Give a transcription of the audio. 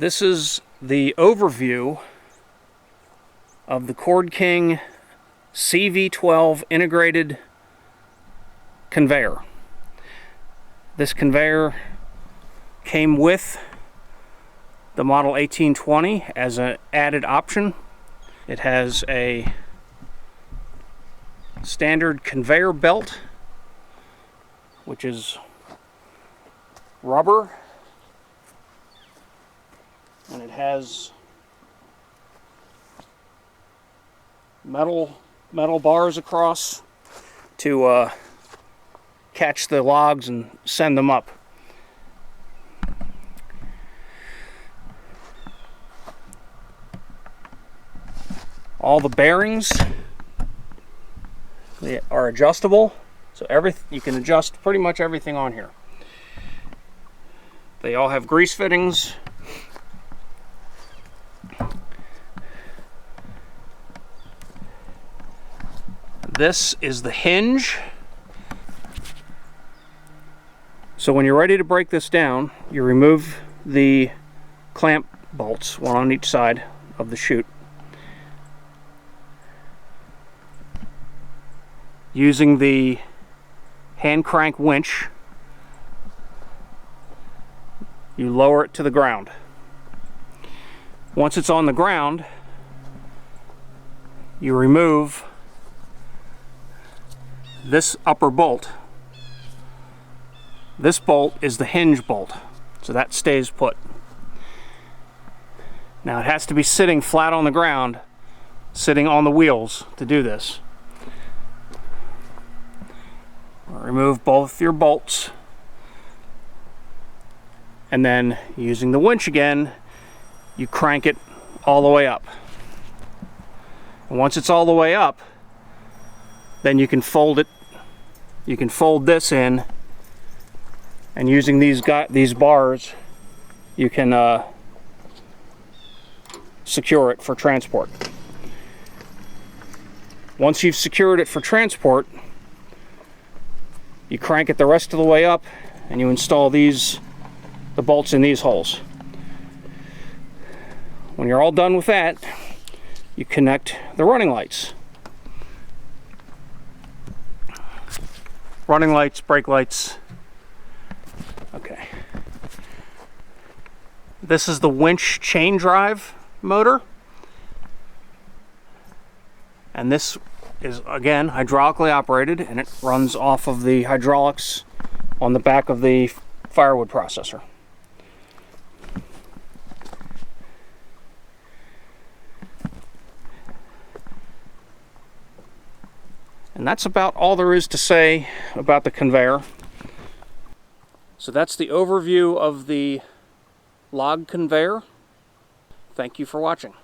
This is the overview of the Cord King CV12 integrated conveyor. This conveyor came with the Model 1820 as an added option. It has a standard conveyor belt, which is rubber, and it has metal bars across to catch the logs and send them up. All the bearings are adjustable, so you can adjust pretty much everything on here. They all have grease fittings. This is the hinge. So when you're ready to break this down, you remove the clamp bolts, one on each side of the chute. Using the hand crank winch, you lower it to the ground. Once it's on the ground, you remove this upper bolt. This bolt is the hinge bolt, so that stays put. Now it has to be sitting flat on the ground, sitting on the wheels to do this. Remove both your bolts, and then using the winch again, you crank it all the way up. And once it's all the way up, then you can fold it. You can fold this in, and using these bars, you can secure it for transport. Once you've secured it for transport, you crank it the rest of the way up, and you install the bolts in these holes. When you're all done with that, you connect the running lights. Running lights, brake lights. Okay. This is the winch chain drive motor. And this is, again, hydraulically operated, and it runs off of the hydraulics on the back of the firewood processor. And that's about all there is to say about the conveyor. So that's the overview of the log conveyor. Thank you for watching.